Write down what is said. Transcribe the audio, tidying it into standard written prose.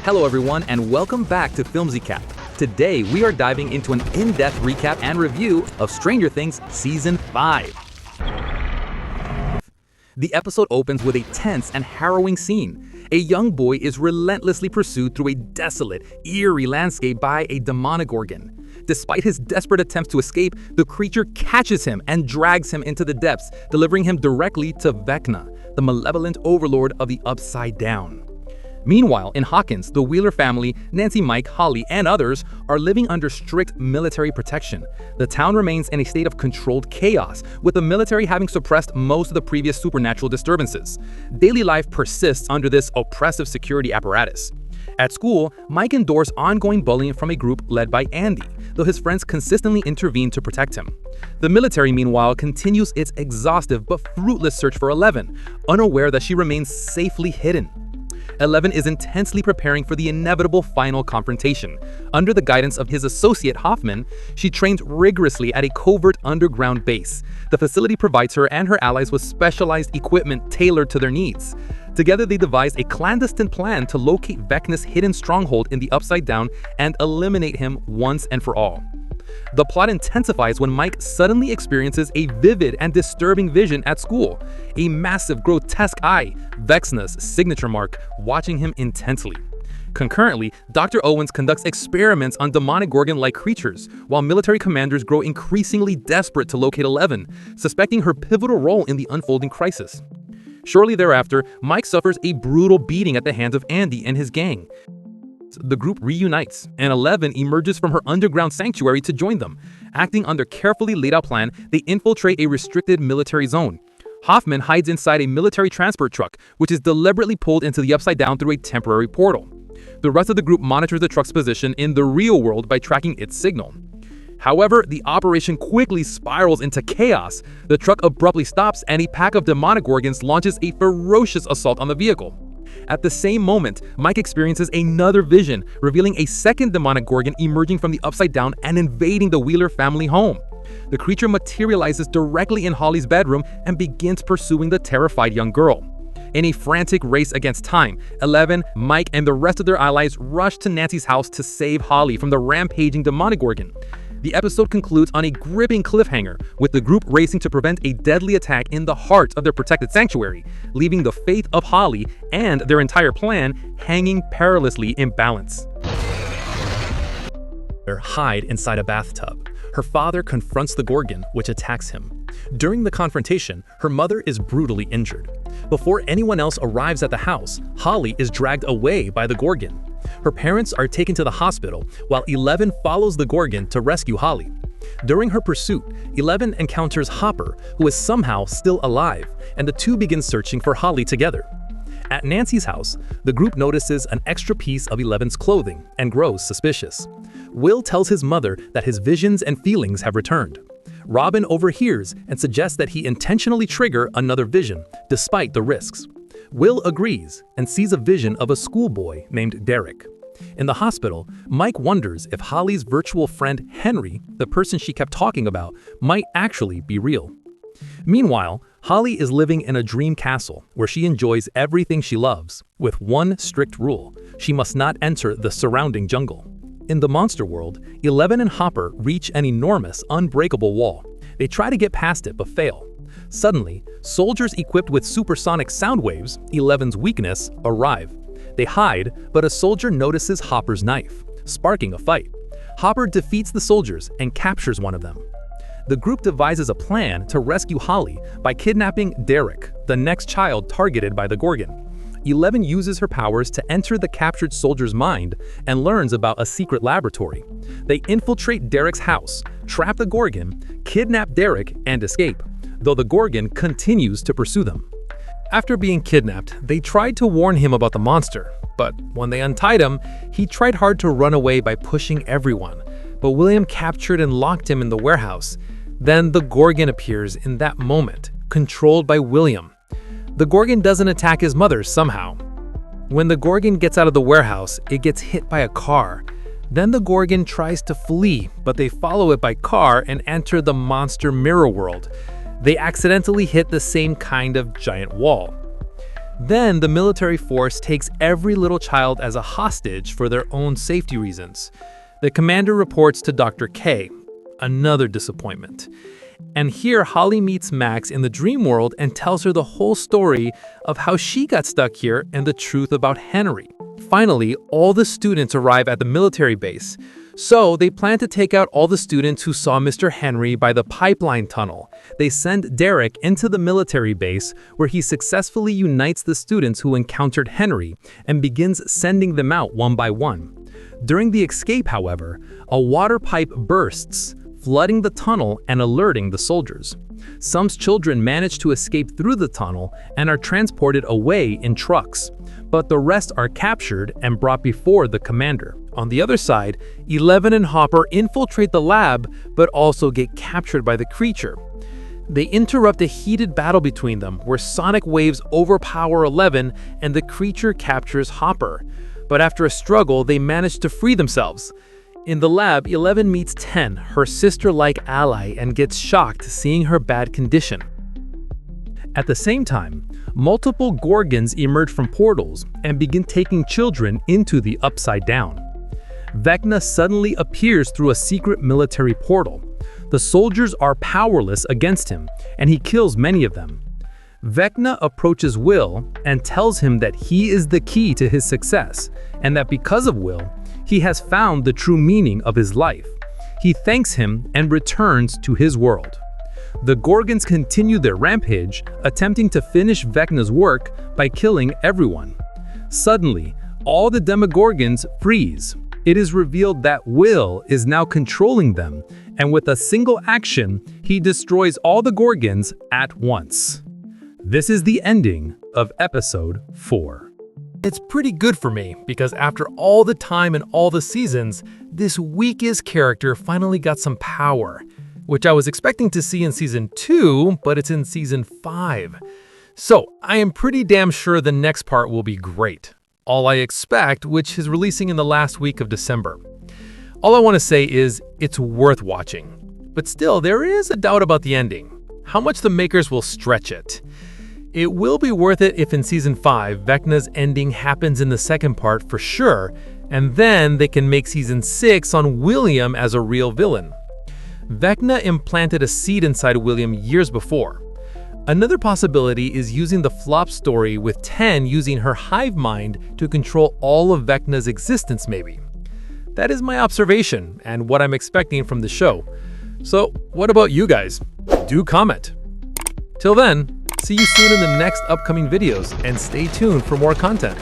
Hello everyone and welcome back to FilmsyCap. Today we are diving into an in-depth recap and review of Stranger Things Season 5. The episode opens with a tense and harrowing scene. A young boy is relentlessly pursued through a desolate, eerie landscape by a Demogorgon. Despite his desperate attempts to escape, the creature catches him and drags him into the depths, delivering him directly to Vecna, the malevolent overlord of the Upside Down. Meanwhile, in Hawkins, the Wheeler family, Nancy, Mike, Holly, and others are living under strict military protection. The town remains in a state of controlled chaos, with the military having suppressed most of the previous supernatural disturbances. Daily life persists under this oppressive security apparatus. At school, Mike endures ongoing bullying from a group led by Andy, though his friends consistently intervene to protect him. The military, meanwhile, continues its exhaustive but fruitless search for Eleven, unaware that she remains safely hidden. Eleven is intensely preparing for the inevitable final confrontation. Under the guidance of his associate Hoffman, she trains rigorously at a covert underground base. The facility provides her and her allies with specialized equipment tailored to their needs. Together they devise a clandestine plan to locate Vecna's hidden stronghold in the Upside Down and eliminate him once and for all. The plot intensifies when Mike suddenly experiences a vivid and disturbing vision at school. A massive, grotesque eye, Vecna's signature mark, watching him intensely. Concurrently, Dr. Owens conducts experiments on Demogorgon-like creatures, while military commanders grow increasingly desperate to locate Eleven, suspecting her pivotal role in the unfolding crisis. Shortly thereafter, Mike suffers a brutal beating at the hands of Andy and his gang. The group reunites, and Eleven emerges from her underground sanctuary to join them. Acting on their carefully laid-out plan, they infiltrate a restricted military zone. Hoffman hides inside a military transport truck, which is deliberately pulled into the Upside Down through a temporary portal. The rest of the group monitors the truck's position in the real world by tracking its signal. However, the operation quickly spirals into chaos. The truck abruptly stops, and a pack of Demogorgons launches a ferocious assault on the vehicle. At the same moment, Mike experiences another vision, revealing a second Demogorgon emerging from the Upside Down and invading the Wheeler family home. The creature materializes directly in Holly's bedroom and begins pursuing the terrified young girl. In a frantic race against time, Eleven, Mike, and the rest of their allies rush to Nancy's house to save Holly from the rampaging Demogorgon. The episode concludes on a gripping cliffhanger, with the group racing to prevent a deadly attack in the heart of their protected sanctuary, leaving the fate of Holly and their entire plan hanging perilously in balance. Hide inside a bathtub. Her father confronts the Gorgon, which attacks him. During the confrontation, her mother is brutally injured. Before anyone else arrives at the house, Holly is dragged away by the Gorgon. Her parents are taken to the hospital, while Eleven follows the Gorgon to rescue Holly. During her pursuit, Eleven encounters Hopper, who is somehow still alive, and the two begin searching for Holly together. At Nancy's house, the group notices an extra piece of Eleven's clothing and grows suspicious. Will tells his mother that his visions and feelings have returned. Robin overhears and suggests that he intentionally trigger another vision, despite the risks. Will agrees and sees a vision of a schoolboy named Derek. In the hospital, Mike wonders if Holly's virtual friend Henry, the person she kept talking about, might actually be real. Meanwhile, Holly is living in a dream castle where she enjoys everything she loves, with one strict rule: she must not enter the surrounding jungle. In the monster world, Eleven and Hopper reach an enormous, unbreakable wall. They try to get past it but fail. Suddenly, soldiers equipped with supersonic sound waves, Eleven's weakness, arrive. They hide, but a soldier notices Hopper's knife, sparking a fight. Hopper defeats the soldiers and captures one of them. The group devises a plan to rescue Holly by kidnapping Derek, the next child targeted by the Gorgon. Eleven uses her powers to enter the captured soldier's mind and learns about a secret laboratory. They infiltrate Derek's house, trap the Gorgon, kidnap Derek, and escape, though the Gorgon continues to pursue them. After being kidnapped, they tried to warn him about the monster, but when they untied him, he tried hard to run away by pushing everyone, but William captured and locked him in the warehouse. Then the Gorgon appears in that moment, controlled by William. The Gorgon doesn't attack his mother somehow. When the Gorgon gets out of the warehouse, it gets hit by a car. Then the Gorgon tries to flee, but they follow it by car and enter the monster mirror world. They accidentally hit the same kind of giant wall. Then the military force takes every little child as a hostage for their own safety reasons. The commander reports to Dr. K. Another disappointment. And here Holly meets Max in the dream world and tells her the whole story of how she got stuck here and the truth about Henry. Finally, all the students arrive at the military base. So they plan to take out all the students who saw Mr. Henry by the pipeline tunnel. They send Derek into the military base where he successfully unites the students who encountered Henry and begins sending them out one by one. During the escape, however, a water pipe bursts, flooding the tunnel and alerting the soldiers. Some children manage to escape through the tunnel and are transported away in trucks, but the rest are captured and brought before the commander. On the other side, Eleven and Hopper infiltrate the lab but also get captured by the creature. They interrupt a heated battle between them where sonic waves overpower Eleven and the creature captures Hopper. But after a struggle, they manage to free themselves. In the lab, Eleven meets 10, her sister-like ally, and gets shocked seeing her bad condition. At the same time, multiple Gorgons emerge from portals and begin taking children into the Upside Down. Vecna suddenly appears through a secret military portal. The soldiers are powerless against him, and he kills many of them. Vecna approaches Will and tells him that he is the key to his success, and that because of Will, he has found the true meaning of his life. He thanks him and returns to his world. The Gorgons continue their rampage, attempting to finish Vecna's work by killing everyone. Suddenly, all the Demogorgons freeze. It is revealed that Will is now controlling them, and with a single action, he destroys all the Gorgons at once. This is the ending of episode 4. It's pretty good for me, because after all the time and all the seasons, this weakest character finally got some power, which I was expecting to see in season 2, but it's in season 5. So I am pretty damn sure the next part will be great. All I Expect, which is releasing in the last week of December. All I want to say is it's worth watching. But still, there is a doubt about the ending. How much the makers will stretch it. It will be worth it if in Season 5, Vecna's ending happens in the second part for sure, and then they can make Season 6 on William as a real villain. Vecna implanted a seed inside William years before. Another possibility is using the flop story with 10 using her hive mind to control all of Vecna's existence maybe. That is my observation and what I'm expecting from the show. So what about you guys? Do comment. Till then, see you soon in the next upcoming videos and stay tuned for more content.